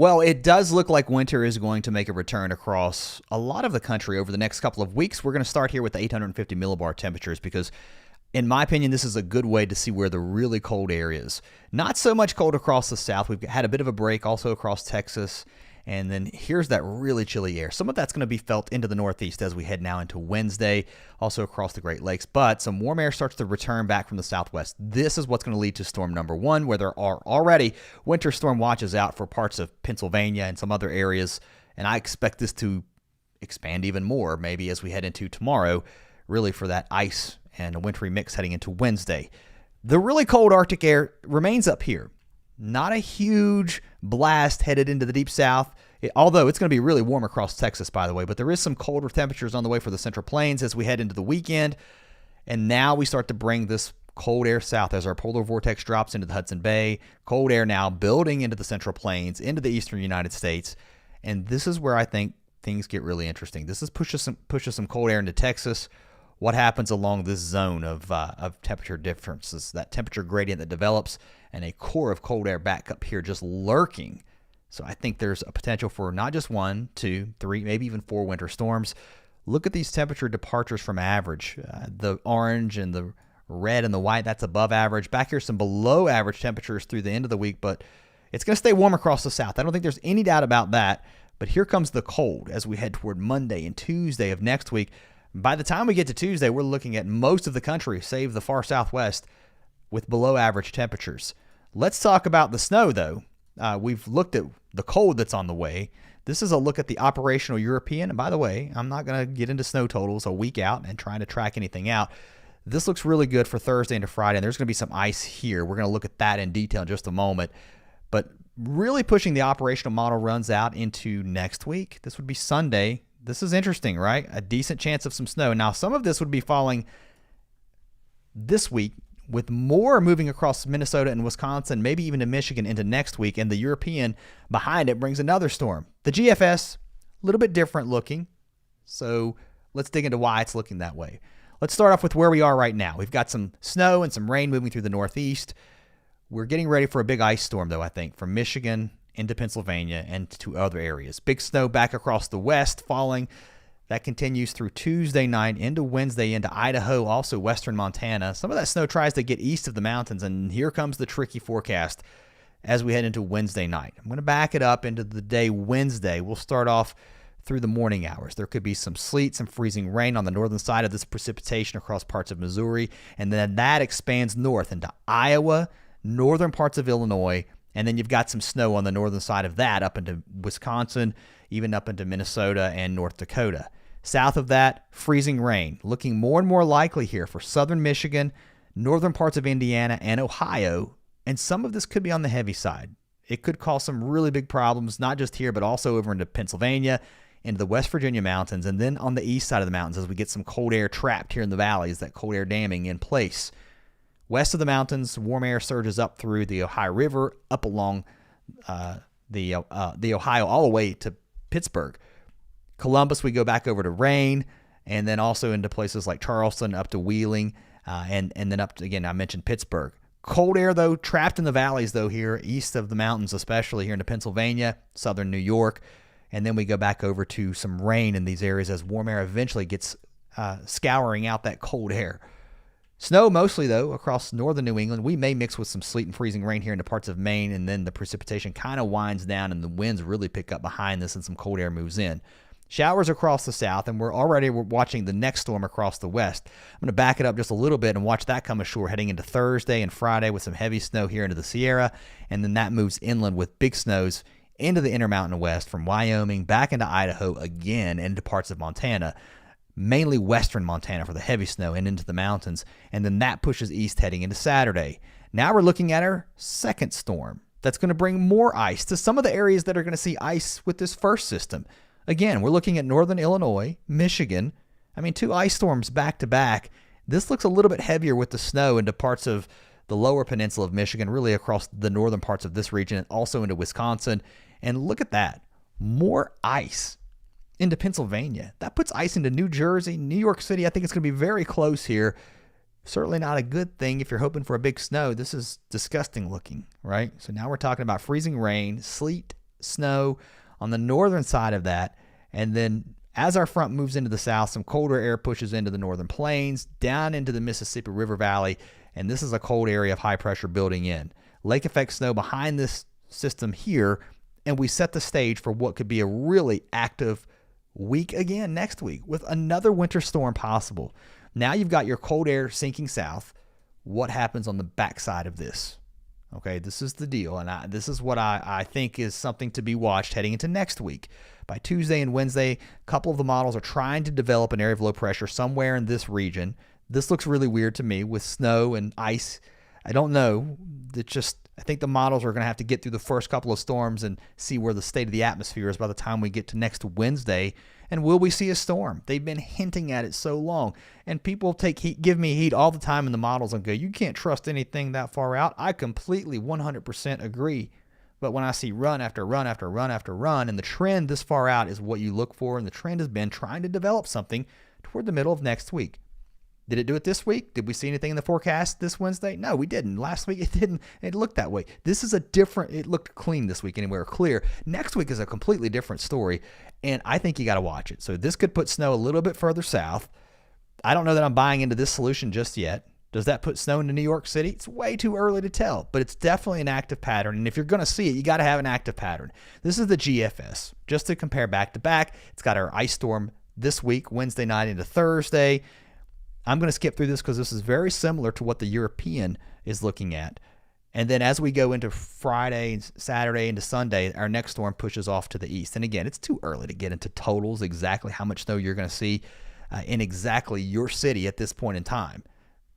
Well, it does look like winter is going to make a return across a lot of the country over the next couple of weeks. We're going to start here with the 850 millibar temperatures because, in my opinion, this is a good way to see where the really cold air is. Not so much cold across the south. We've had a bit of a break also across Texas. And then here's that really chilly air. Some of that's going to be felt into the northeast as we head now into Wednesday, also across the Great Lakes. But some warm air starts to return back from the southwest. This is what's going to lead to storm number one, where there are already winter storm watches out for parts of Pennsylvania and some other areas. And I expect this to expand even more, maybe as we head into tomorrow, really for that ice and a wintry mix heading into Wednesday. The really cold Arctic air remains up here. Not a huge blast headed into the deep south, although it's going to be really warm across Texas, by the way. But there is some colder temperatures on the way for the Central Plains as we head into the weekend. And now we start to bring this cold air south as our polar vortex drops into the Hudson Bay. Cold air now building into the Central Plains, into the eastern United States. And this is where I think things get really interesting. This is pushes some cold air into Texas. What happens along this zone of temperature differences, that temperature gradient that develops, and a core of cold air back up here just lurking. So I think there's a potential for not just 1, 2, 3, maybe even 4 winter storms. Look at these temperature departures from average. The orange and the red and the white, that's above average. Back here, some below average temperatures through the end of the week, but it's going to stay warm across the south. I don't think there's any doubt about that. But here comes the cold as we head toward Monday and Tuesday of next week. By the time we get to Tuesday, we're looking at most of the country, save the far southwest, with below average temperatures. Let's talk about the snow, though. We've looked at the cold that's on the way. This is a look at the operational European. And by the way, I'm not going to get into snow totals a week out and trying to track anything out. This looks really good for Thursday into Friday, and there's going to be some ice here. We're going to look at that in detail in just a moment. But really pushing the operational model runs out into next week. This would be Sunday. This is interesting, right? A decent chance of some snow. Now, some of this would be falling this week, with more moving across Minnesota and Wisconsin, maybe even to Michigan into next week, and the European behind it brings another storm. The GFS, a little bit different looking, so let's dig into why it's looking that way. Let's start off with where we are right now. We've got some snow and some rain moving through the northeast. We're getting ready for a big ice storm, though, I think, from Michigan into Pennsylvania and to other areas. Big snow back across the west falling. That continues through Tuesday night into Wednesday into Idaho, also western Montana. Some of that snow tries to get east of the mountains, and here comes the tricky forecast as we head into Wednesday night. I'm going to back it up into the day Wednesday. We'll start off through the morning hours. There could be some sleet, some freezing rain on the northern side of this precipitation across parts of Missouri, and then that expands north into Iowa, northern parts of Illinois, and then you've got some snow on the northern side of that up into Wisconsin, even up into Minnesota and North Dakota. South of that, freezing rain, looking more and more likely here for southern Michigan, northern parts of Indiana and Ohio, and some of this could be on the heavy side. It could cause some really big problems, not just here, but also over into Pennsylvania, into the West Virginia mountains, and then on the east side of the mountains as we get some cold air trapped here in the valleys, that cold air damming in place. West of the mountains, warm air surges up through the Ohio River, up along the Ohio all the way to Pittsburgh. Columbus, we go back over to rain, and then also into places like Charleston, up to Wheeling, and then up to, again, I mentioned Pittsburgh. Cold air, though, trapped in the valleys, though, here, east of the mountains, especially here into Pennsylvania, southern New York, and then we go back over to some rain in these areas as warm air eventually gets scouring out that cold air. Snow mostly, though, across northern New England. We may mix with some sleet and freezing rain here into parts of Maine, and then the precipitation kind of winds down, and the winds really pick up behind this, and some cold air moves in. Showers across the south, and we're watching the next storm across the west. I'm going to back it up just a little bit and watch that come ashore heading into Thursday and Friday with some heavy snow here into the Sierra, and then that moves inland with big snows into the Intermountain West from Wyoming back into Idaho again into parts of Montana, mainly western Montana for the heavy snow and into the mountains, and then that pushes east heading into Saturday. Now we're looking at our second storm that's going to bring more ice to some of the areas that are going to see ice with this first system. Again, we're looking at northern Illinois, Michigan. I mean, 2 ice storms back to back. This looks a little bit heavier with the snow into parts of the lower peninsula of Michigan, really across the northern parts of this region, and also into Wisconsin. And look at that. More ice into Pennsylvania. That puts ice into New Jersey, New York City. I think it's going to be very close here. Certainly not a good thing if you're hoping for a big snow. This is disgusting looking, right? So now we're talking about freezing rain, sleet, snow on the northern side of that. And then as our front moves into the south, some colder air pushes into the northern plains, down into the Mississippi River Valley, and this is a cold area of high pressure building in. Lake effect snow behind this system here, and we set the stage for what could be a really active week again next week with another winter storm possible. Now you've got your cold air sinking south. What happens on the backside of this? Okay, this is the deal, and this is what I think is something to be watched heading into next week. By Tuesday and Wednesday, a couple of the models are trying to develop an area of low pressure somewhere in this region. This looks really weird to me with snow and ice. I don't know. I think the models are going to have to get through the first couple of storms and see where the state of the atmosphere is by the time we get to next Wednesday. And will we see a storm? They've been hinting at it so long. And people give me heat all the time in the models and go, you can't trust anything that far out. I completely 100% agree. But when I see run after run after run after run, and the trend this far out is what you look for, and the trend has been trying to develop something toward the middle of next week. Did it do it this week? Did we see anything in the forecast this Wednesday? No, we didn't. Last week it didn't. It looked that way. This is it looked clean this week anyway, or clear. Next week is a completely different story, and I think you got to watch it. So this could put snow a little bit further south. I don't know that I'm buying into this solution just yet. Does that put snow into New York City? It's way too early to tell, but it's definitely an active pattern, and if you're going to see it, you got to have an active pattern. This is the GFS. Just to compare back to back, it's got our ice storm this week, Wednesday night into Thursday. I'm going to skip through this because this is very similar to what the European is looking at. And then as we go into Friday, Saturday, into Sunday, our next storm pushes off to the east. And again, it's too early to get into totals, exactly how much snow you're going to see in exactly your city at this point in time.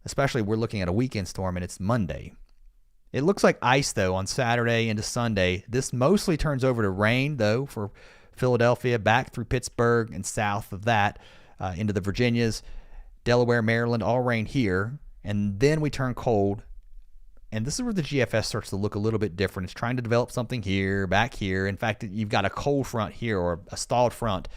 Especially we're looking at a weekend storm and it's Monday. It looks like ice, though, on Saturday into Sunday. This mostly turns over to rain, though, for Philadelphia, back through Pittsburgh and south of that into the Virginias. Delaware, Maryland, all rain here, and then we turn cold, and this is where the GFS starts to look a little bit different. It's trying to develop something here, back here. In fact, you've got a cold front here or a stalled front,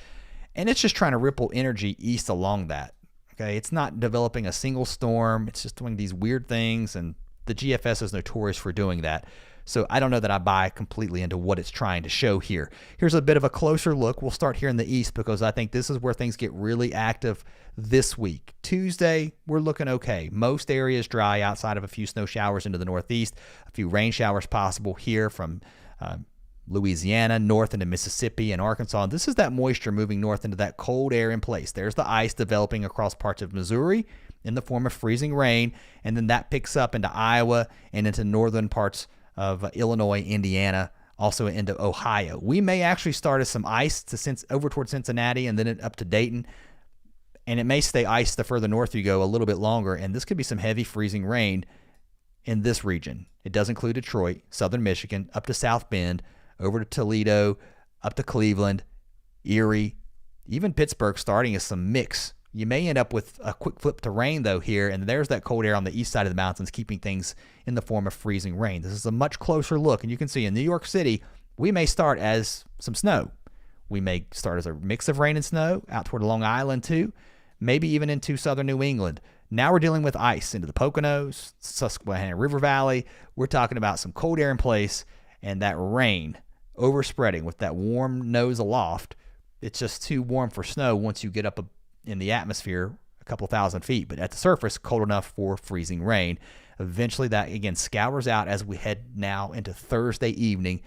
and it's just trying to ripple energy east along that. Okay, it's not developing a single storm. It's just doing these weird things, and the GFS is notorious for doing that. So I don't know that I buy completely into what it's trying to show here. Here's a bit of a closer look. We'll start here in the east because I think this is where things get really active this week. Tuesday, we're looking okay. Most areas dry outside of a few snow showers into the northeast, a few rain showers possible here from Louisiana, north into Mississippi and Arkansas. And this is that moisture moving north into that cold air in place. There's the ice developing across parts of Missouri in the form of freezing rain, and then that picks up into Iowa and into northern parts of Illinois, Indiana, also into Ohio. We may actually start as some ice over toward Cincinnati and then up to Dayton, and it may stay ice the further north you go a little bit longer, and this could be some heavy freezing rain in this region. It does include Detroit, southern Michigan, up to South Bend, over to Toledo, up to Cleveland, Erie, even Pittsburgh starting as some mix. You may end up with a quick flip to rain, though, here, and there's that cold air on the east side of the mountains keeping things in the form of freezing rain. This is a much closer look, and you can see in New York City, we may start as some snow. We may start as a mix of rain and snow out toward Long Island, too, maybe even into southern New England. Now we're dealing with ice into the Poconos, Susquehanna River Valley. We're talking about some cold air in place and that rain overspreading with that warm nose aloft. It's just too warm for snow once you get up in the atmosphere a couple thousand feet, but at the surface, cold enough for freezing rain. Eventually that, again, scours out as we head now into Thursday evening,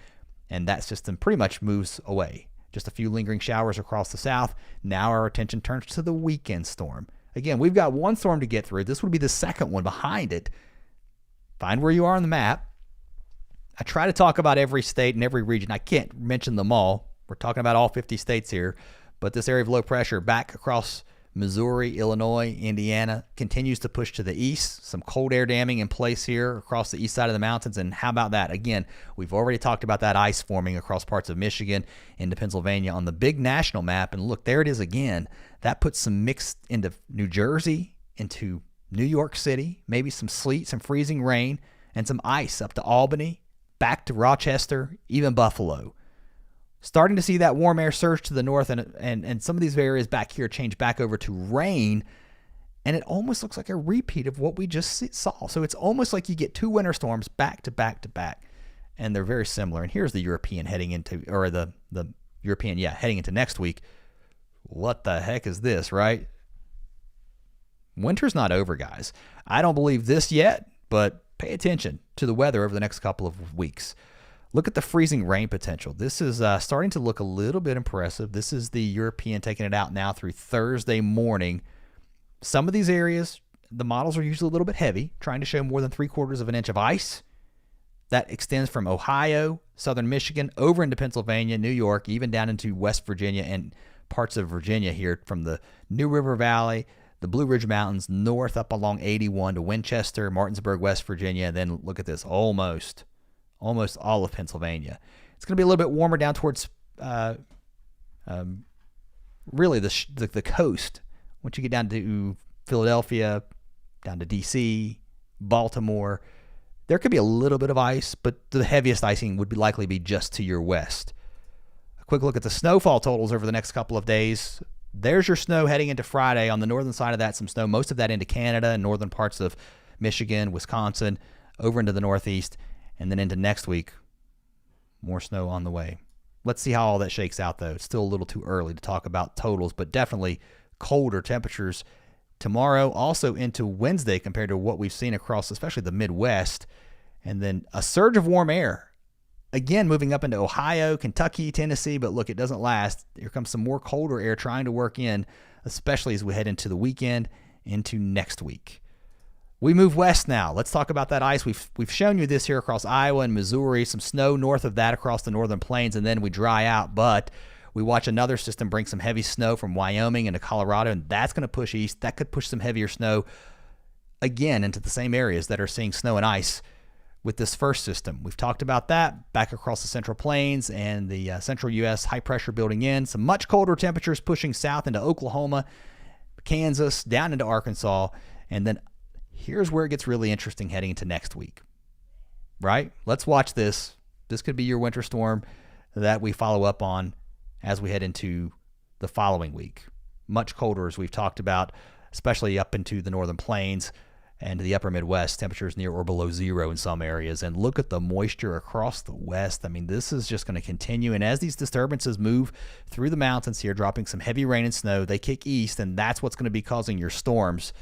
and that system pretty much moves away. Just a few lingering showers across the south. Now our attention turns to the weekend storm. Again, we've got one storm to get through. This would be the second one behind it. Find where you are on the map. I try to talk about every state and every region. I can't mention them all. We're talking about all 50 states here. But this area of low pressure back across Missouri, Illinois, Indiana continues to push to the east. Some cold air damming in place here across the east side of the mountains. And how about that? Again, we've already talked about that ice forming across parts of Michigan into Pennsylvania on the big national map. And look, there it is again. That puts some mix into New Jersey, into New York City, maybe some sleet, some freezing rain, and some ice up to Albany, back to Rochester, even Buffalo. Starting to see that warm air surge to the north, and some of these areas back here change back over to rain, and it almost looks like a repeat of what we just saw. So it's almost like you get two winter storms back to back to back. and they're very similar. And here's the European heading into, or the European, heading into next week. What the heck is this, right? Winter's not over, guys. I don't believe this yet, but pay attention to the weather over the next couple of weeks. Look at the freezing rain potential. This is starting to look a little bit impressive. This is the European taking it out now through Thursday morning. Some of these areas, the models are usually a little bit heavy, trying to show more than 3/4 of an inch of ice. That extends from Ohio, southern Michigan, over into Pennsylvania, New York, even down into West Virginia and parts of Virginia here, from the New River Valley, the Blue Ridge Mountains, north up along 81 to Winchester, Martinsburg, West Virginia, and then look at this, almost all of Pennsylvania. It's going to be a little bit warmer down towards really the coast. Once you get down to Philadelphia, down to D.C., Baltimore, there could be a little bit of ice, but the heaviest icing would likely be just to your west. A quick look at the snowfall totals over the next couple of days. There's your snow heading into Friday. On the northern side of that, some snow, most of that into Canada and northern parts of Michigan, Wisconsin, over into the northeast, and then into next week, more snow on the way. Let's see how all that shakes out, though. It's still a little too early to talk about totals, but definitely colder temperatures tomorrow, also into Wednesday compared to what we've seen across especially the Midwest. And then a surge of warm air, again moving up into Ohio, Kentucky, Tennessee, but look, it doesn't last. Here comes some more colder air trying to work in, especially as we head into the weekend, into next week. We move west now. Let's talk about that ice. We've shown you this here across Iowa and Missouri, some snow north of that across the northern plains, and then we dry out, but we watch another system bring some heavy snow from Wyoming into Colorado, and that's going to push east. That could push some heavier snow again into the same areas that are seeing snow and ice with this first system. We've talked about that back across the central plains and the central U.S. high pressure building in. Some much colder temperatures pushing south into Oklahoma, Kansas, down into Arkansas, and then here's where it gets really interesting heading into next week, right? Let's watch this. This could be your winter storm that we follow up on as we head into the following week. Much colder, as we've talked about, especially up into the northern plains and the upper Midwest, temperatures near or below zero in some areas. And look at the moisture across the west. I mean, this is just going to continue. And as these disturbances move through the mountains here, dropping some heavy rain and snow, they kick east, and that's what's going to be causing your storms,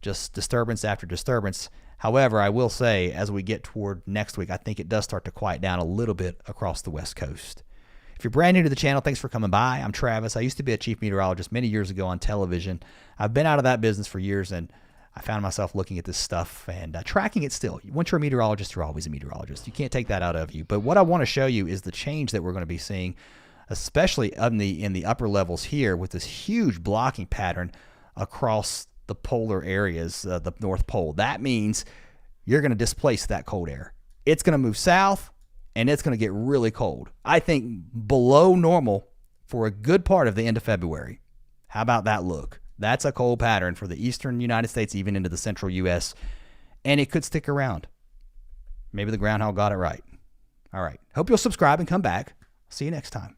just disturbance after disturbance. However, I will say, as we get toward next week, I think it does start to quiet down a little bit across the West Coast. If you're brand new to the channel, thanks for coming by. I'm Travis. I used to be a chief meteorologist many years ago on television. I've been out of that business for years, and I found myself looking at this stuff and tracking it still. Once you're a meteorologist, you're always a meteorologist. You can't take that out of you. But what I want to show you is the change that we're going to be seeing, especially in the upper levels here, with this huge blocking pattern across the polar areas, the North Pole. That means you're going to displace that cold air. It's going to move south, and it's going to get really cold. I think below normal for a good part of the end of February. How about that look? That's a cold pattern for the eastern United States, even into the central U.S., and it could stick around. Maybe the groundhog got it right. All right. Hope you'll subscribe and come back. See you next time.